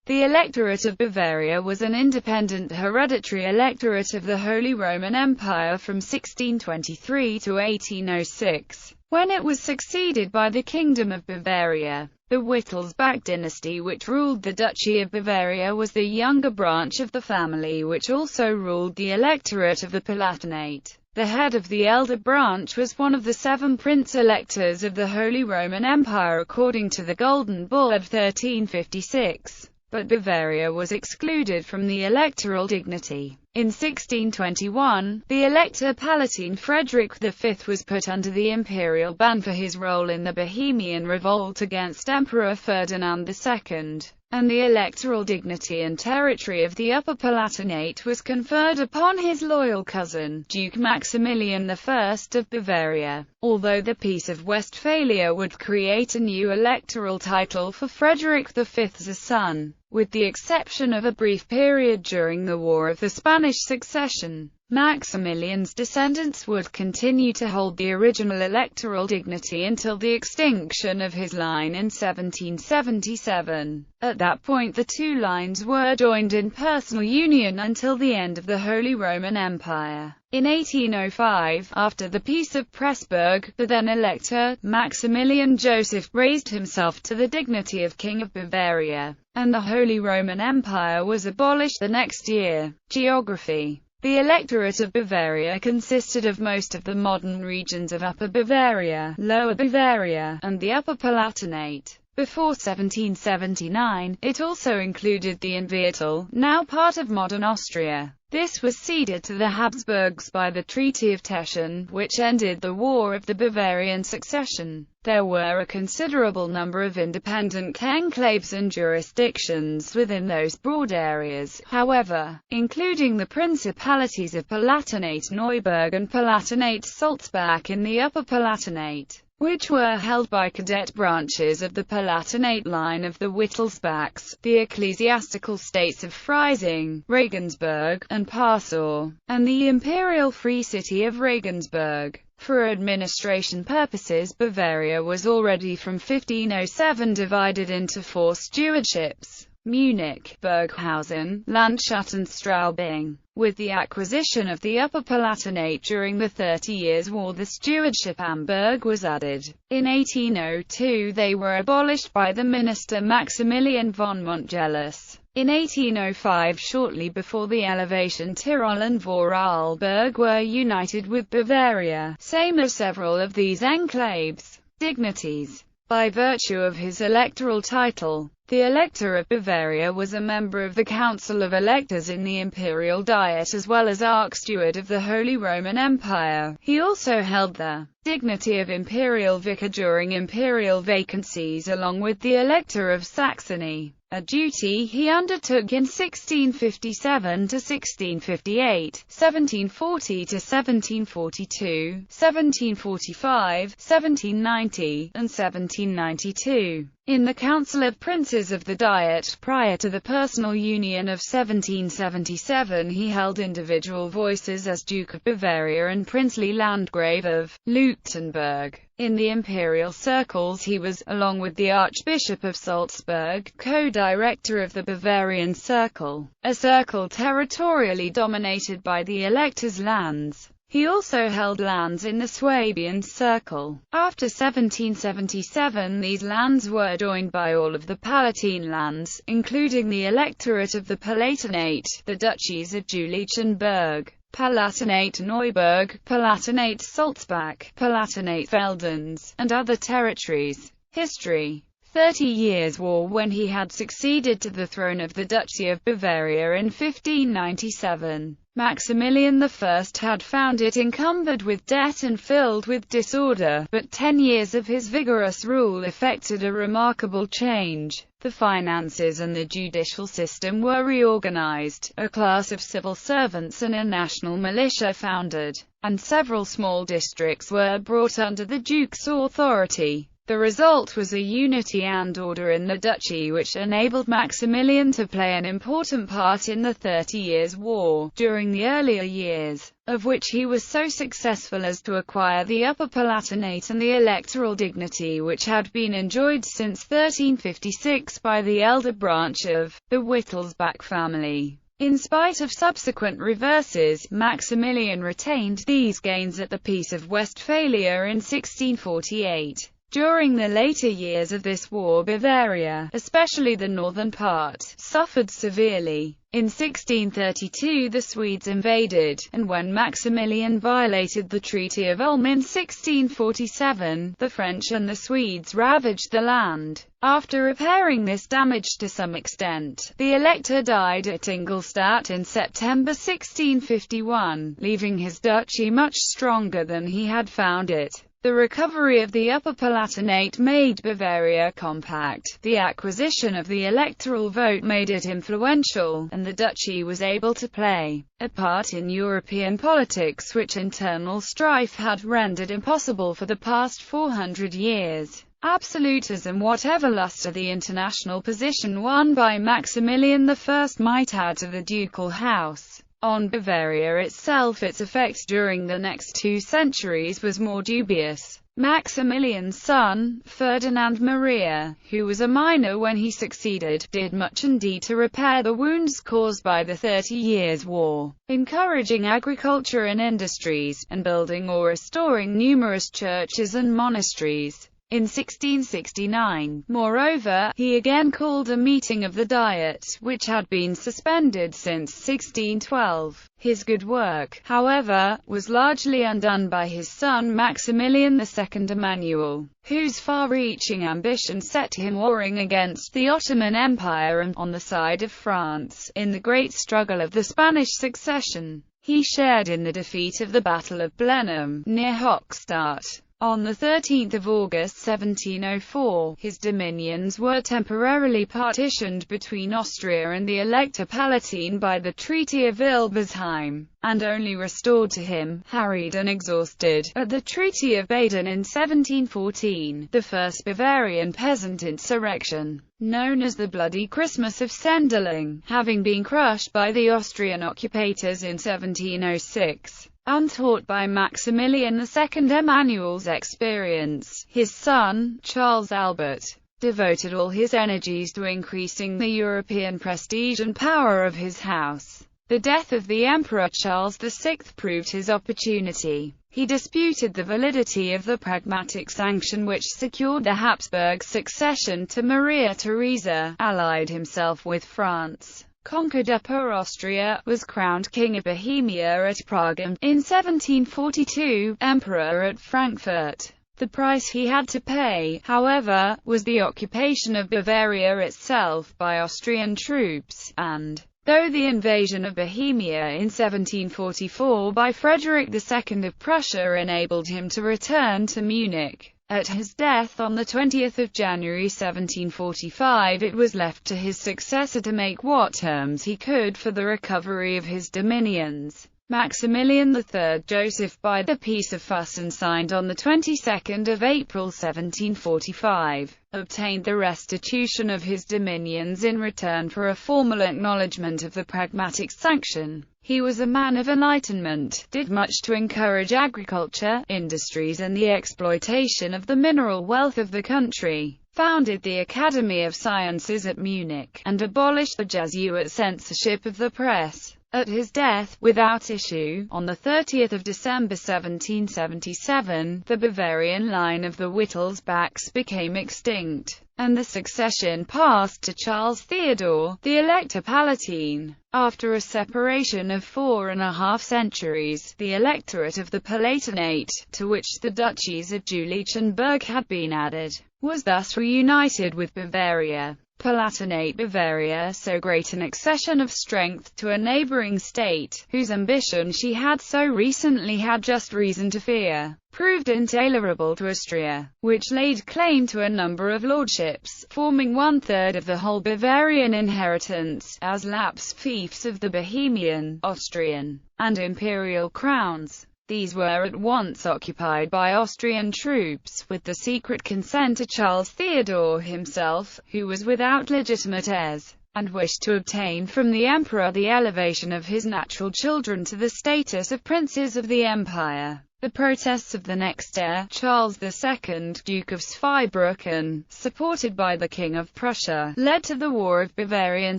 The Electorate of Bavaria was an independent hereditary electorate of the Holy Roman Empire from 1623 to 1806, when it was succeeded by the Kingdom of Bavaria. The Wittelsbach dynasty, which ruled the Duchy of Bavaria, was the younger branch of the family which also ruled the Electorate of the Palatinate. The head of the elder branch was one of the 7 prince-electors of the Holy Roman Empire according to the Golden Bull of 1356. But Bavaria was excluded from the electoral dignity. In 1621, the Elector Palatine Frederick V was put under the imperial ban for his role in the Bohemian revolt against Emperor Ferdinand II, and the electoral dignity and territory of the Upper Palatinate was conferred upon his loyal cousin, Duke Maximilian I of Bavaria. Although the Peace of Westphalia would create a new electoral title for Frederick V's son, with the exception of a brief period during the War of the Spanish Succession, Maximilian's descendants would continue to hold the original electoral dignity until the extinction of his line in 1777. At that point the two lines were joined in personal union until the end of the Holy Roman Empire. In 1805, after the Peace of Pressburg, the then-elector, Maximilian Joseph, raised himself to the dignity of King of Bavaria, and the Holy Roman Empire was abolished the next year. Geography. The Electorate of Bavaria consisted of most of the modern regions of Upper Bavaria, Lower Bavaria, and the Upper Palatinate. Before 1779, it also included the Innviertel, now part of modern Austria. This was ceded to the Habsburgs by the Treaty of Teschen, which ended the War of the Bavarian Succession. There were a considerable number of independent enclaves and jurisdictions within those broad areas, however, including the principalities of Palatinate Neuburg and Palatinate Sulzbach in the Upper Palatinate, which were held by cadet branches of the Palatinate line of the Wittelsbachs, the ecclesiastical states of Freising, Regensburg, and Passau, and the imperial free city of Regensburg. For administration purposes, Bavaria was already from 1507 divided into 4 stewardships: Munich, Burghausen, Landshut and Straubing. With the acquisition of the Upper Palatinate during the 30 Years' War, the stewardship Amberg was added. In 1802 they were abolished by the minister Maximilian von Montgelas. In 1805, shortly before the elevation, Tyrol and Vorarlberg were united with Bavaria, same as several of these enclaves. Dignities. By virtue of his electoral title, the Elector of Bavaria was a member of the Council of Electors in the Imperial Diet as well as Archsteward of the Holy Roman Empire. He also held the dignity of Imperial Vicar during imperial vacancies along with the Elector of Saxony, a duty he undertook in 1657 to 1658, 1740 to 1742, 1745, 1790, and 1792. In the Council of Princes of the Diet, prior to the personal union of 1777, he held individual voices as Duke of Bavaria and princely Landgrave of Leuchtenberg. In the imperial circles he was, along with the Archbishop of Salzburg, co-director of the Bavarian Circle, a circle territorially dominated by the elector's lands. He also held lands in the Swabian Circle. After 1777 these lands were joined by all of the Palatine lands, including the Electorate of the Palatinate, the Duchies of Jülich and Berg, Palatinate Neuburg, Palatinate Sulzbach, Palatinate Feldens, and other territories. History. 30 Years' War. When he had succeeded to the throne of the Duchy of Bavaria in 1597, Maximilian I had found it encumbered with debt and filled with disorder, but 10 years of his vigorous rule effected a remarkable change. The finances and the judicial system were reorganized, a class of civil servants and a national militia founded, and several small districts were brought under the Duke's authority. The result was a unity and order in the duchy which enabled Maximilian to play an important part in the 30 Years' War, during the earlier years of which he was so successful as to acquire the Upper Palatinate and the electoral dignity which had been enjoyed since 1356 by the elder branch of the Wittelsbach family. In spite of subsequent reverses, Maximilian retained these gains at the Peace of Westphalia in 1648. During the later years of this war, Bavaria, especially the northern part, suffered severely. In 1632 the Swedes invaded, and when Maximilian violated the Treaty of Ulm in 1647, the French and the Swedes ravaged the land. After repairing this damage to some extent, the Elector died at Ingolstadt in September 1651, leaving his duchy much stronger than he had found it. The recovery of the Upper Palatinate made Bavaria compact, the acquisition of the electoral vote made it influential, and the duchy was able to play a part in European politics which internal strife had rendered impossible for the past 400 years. Absolutism. Whatever lustre the international position won by Maximilian I might add to the ducal house on Bavaria itself, its effect during the next 2 centuries was more dubious. Maximilian's son, Ferdinand Maria, who was a minor when he succeeded, did much indeed to repair the wounds caused by the 30 Years' War, encouraging agriculture and industries, and building or restoring numerous churches and monasteries. In 1669, moreover, he again called a meeting of the Diet, which had been suspended since 1612. His good work, however, was largely undone by his son Maximilian II Emmanuel, whose far-reaching ambition set him warring against the Ottoman Empire and, on the side of France, in the great struggle of the Spanish Succession. He shared in the defeat of the Battle of Blenheim, near Hochstadt. On 13 August 1704, his dominions were temporarily partitioned between Austria and the Elector Palatine by the Treaty of Ilbersheim, and only restored to him, harried and exhausted, at the Treaty of Baden in 1714, the first Bavarian peasant insurrection, known as the Bloody Christmas of Senderling, having been crushed by the Austrian occupators in 1706. Untaught by Maximilian II Emmanuel's experience, his son, Charles Albert, devoted all his energies to increasing the European prestige and power of his house. The death of the Emperor Charles VI proved his opportunity. He disputed the validity of the Pragmatic Sanction which secured the Habsburg succession to Maria Theresa, allied himself with France, conquered Upper Austria, was crowned King of Bohemia at Prague, and, in 1742, Emperor at Frankfurt. The price he had to pay, however, was the occupation of Bavaria itself by Austrian troops, and, though the invasion of Bohemia in 1744 by Frederick II of Prussia enabled him to return to Munich, at his death on 20 January 1745, it was left to his successor to make what terms he could for the recovery of his dominions. Maximilian III Joseph by the Peace of Fussen, signed on the 22nd of April 1745, obtained the restitution of his dominions in return for a formal acknowledgement of the Pragmatic Sanction. He was a man of enlightenment, did much to encourage agriculture, industries and the exploitation of the mineral wealth of the country, founded the Academy of Sciences at Munich, and abolished the Jesuit censorship of the press. At his death, without issue, on 30 December 1777, the Bavarian line of the Wittelsbachs became extinct, and the succession passed to Charles Theodore, the Elector Palatine. After a separation of 4.5 centuries, the Electorate of the Palatinate, to which the duchies of Jülich and Berg had been added, was thus reunited with Bavaria. Palatinate Bavaria, so great an accession of strength to a neighbouring state, whose ambition she had so recently had just reason to fear, proved intolerable to Austria, which laid claim to a number of lordships, forming 1/3 of the whole Bavarian inheritance, as lapsed fiefs of the Bohemian, Austrian, and imperial crowns. These were at once occupied by Austrian troops, with the secret consent of Charles Theodore himself, who was without legitimate heirs, and wished to obtain from the emperor the elevation of his natural children to the status of princes of the empire. The protests of the next heir, Charles II, Duke of Zweibrücken, supported by the King of Prussia, led to the War of Bavarian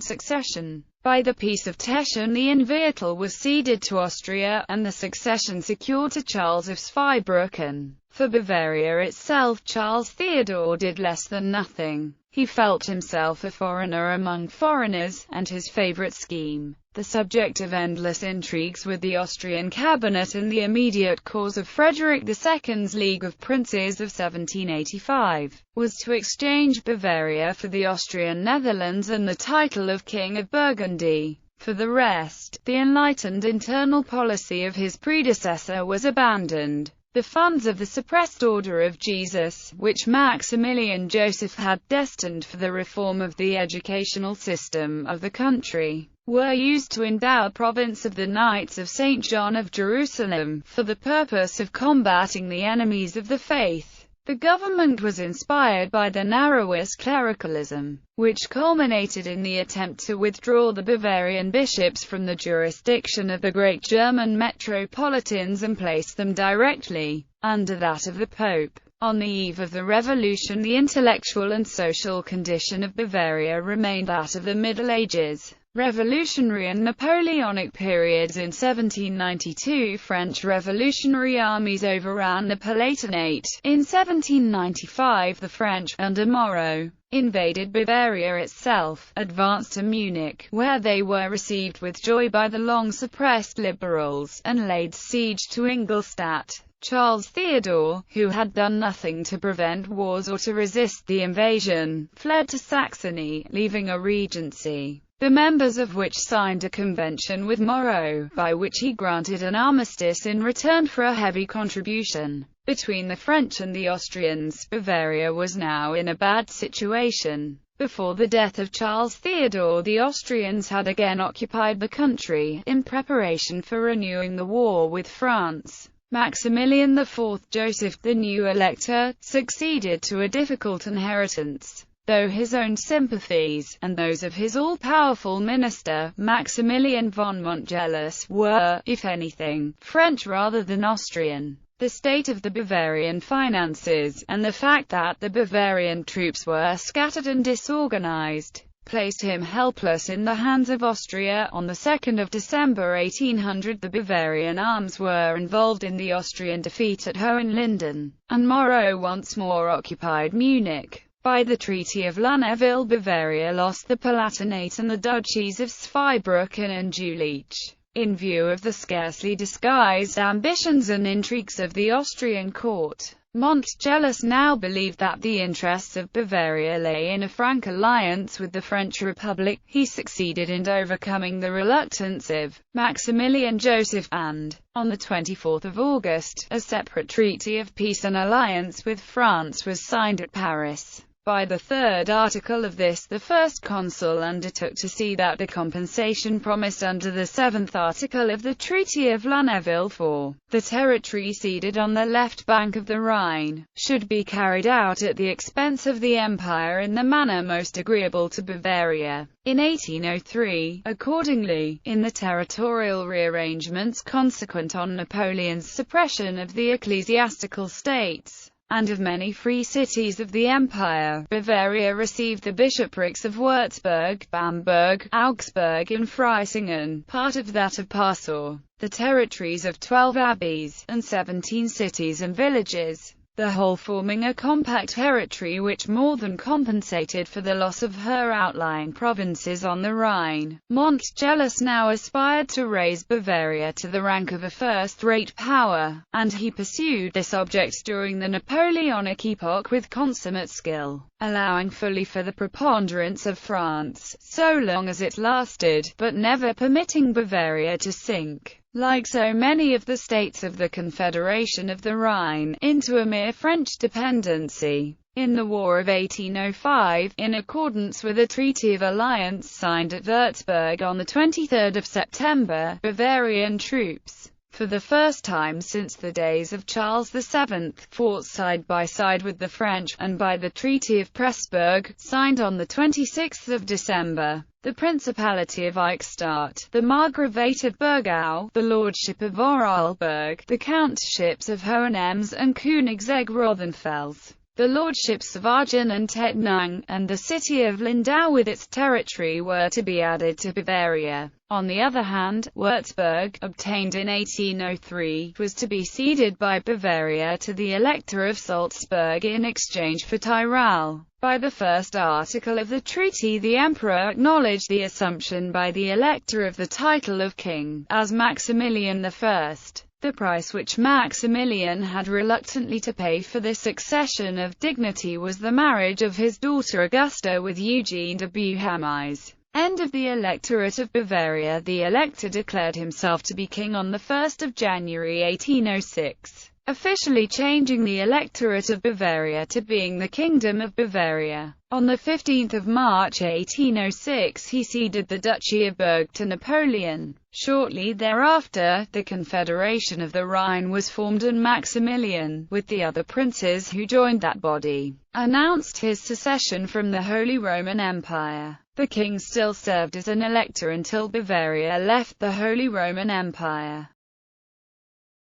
Succession. By the Peace of Teschen the Innviertel was ceded to Austria, and the succession secured to Charles of Zweibrücken. For Bavaria itself, Charles Theodore did less than nothing. He felt himself a foreigner among foreigners, and his favourite scheme, the subject of endless intrigues with the Austrian cabinet and the immediate cause of Frederick II's League of Princes of 1785, was to exchange Bavaria for the Austrian Netherlands and the title of King of Burgundy. For the rest, the enlightened internal policy of his predecessor was abandoned. The funds of the suppressed Order of Jesus, which Maximilian Joseph had destined for the reform of the educational system of the country, were used to endow the province of the Knights of St. John of Jerusalem, for the purpose of combating the enemies of the faith. The government was inspired by the narrowest clericalism, which culminated in the attempt to withdraw the Bavarian bishops from the jurisdiction of the great German metropolitans and place them directly under that of the Pope. On the eve of the revolution, the intellectual and social condition of Bavaria remained that of the Middle Ages. Revolutionary and Napoleonic periods. In 1792, French revolutionary armies overran the Palatinate. In 1795, the French, under Moreau, invaded Bavaria itself, advanced to Munich, where they were received with joy by the long-suppressed liberals, and laid siege to Ingolstadt. Charles Theodore, who had done nothing to prevent wars or to resist the invasion, fled to Saxony, leaving a regency, the members of which signed a convention with Moreau, by which he granted an armistice in return for a heavy contribution. Between the French and the Austrians, Bavaria was now in a bad situation. Before the death of Charles Theodore, the Austrians had again occupied the country, in preparation for renewing the war with France. Maximilian IV Joseph, the new elector, succeeded to a difficult inheritance. Though his own sympathies, and those of his all-powerful minister, Maximilian von Montgelas, were, if anything, French rather than Austrian, the state of the Bavarian finances, and the fact that the Bavarian troops were scattered and disorganized, placed him helpless in the hands of Austria. On the 2nd of December 1800, the Bavarian arms were involved in the Austrian defeat at Hohenlinden, and Moreau once more occupied Munich. By the Treaty of Lunéville, Bavaria lost the Palatinate and the duchies of Zweibrücken and Jülich. In view of the scarcely disguised ambitions and intrigues of the Austrian court, Montgelas now believed that the interests of Bavaria lay in a frank alliance with the French Republic. He succeeded in overcoming the reluctance of Maximilian Joseph, and, on the 24th of August, a separate treaty of peace and alliance with France was signed at Paris. By the third article of this, the first consul undertook to see that the compensation promised under the seventh article of the Treaty of Lunéville for the territory ceded on the left bank of the Rhine should be carried out at the expense of the empire in the manner most agreeable to Bavaria. In 1803, accordingly, in the territorial rearrangements consequent on Napoleon's suppression of the ecclesiastical states, and of many free cities of the empire, Bavaria received the bishoprics of Würzburg, Bamberg, Augsburg and Freisingen, part of that of Passau, the territories of 12 abbeys, and 17 cities and villages, the whole forming a compact territory which more than compensated for the loss of her outlying provinces on the Rhine. Montgelas now aspired to raise Bavaria to the rank of a first-rate power, and he pursued this object during the Napoleonic epoch with consummate skill, allowing fully for the preponderance of France, so long as it lasted, but never permitting Bavaria to sink, like so many of the states of the Confederation of the Rhine, into a mere French dependency. In the War of 1805, in accordance with a treaty of alliance signed at Würzburg on the 23rd of September, Bavarian troops for the first time since the days of Charles VII, fought side by side with the French, and by the Treaty of Pressburg, signed on 26 December, the Principality of Eichstätt, the Margravate of Burgau, the Lordship of Vorarlberg, the Countships of Hohenems and Königsegg-Rothenfels, the Lordships of Aachen and Tettnang, and the city of Lindau with its territory were to be added to Bavaria. On the other hand, Würzburg, obtained in 1803, was to be ceded by Bavaria to the Elector of Salzburg in exchange for Tyrol. By the first article of the treaty, the Emperor acknowledged the assumption by the Elector of the title of King, as Maximilian I. The price which Maximilian had reluctantly to pay for this succession of dignity was the marriage of his daughter Augusta with Eugene de Beauharnais. End of the Electorate of Bavaria. The Elector declared himself to be king on 1 January 1806, officially changing the Electorate of Bavaria to being the Kingdom of Bavaria. On 15 March 1806 he ceded the Duchy of Berg to Napoleon. Shortly thereafter, the Confederation of the Rhine was formed and Maximilian, with the other princes who joined that body, announced his secession from the Holy Roman Empire. The king still served as an elector until Bavaria left the Holy Roman Empire.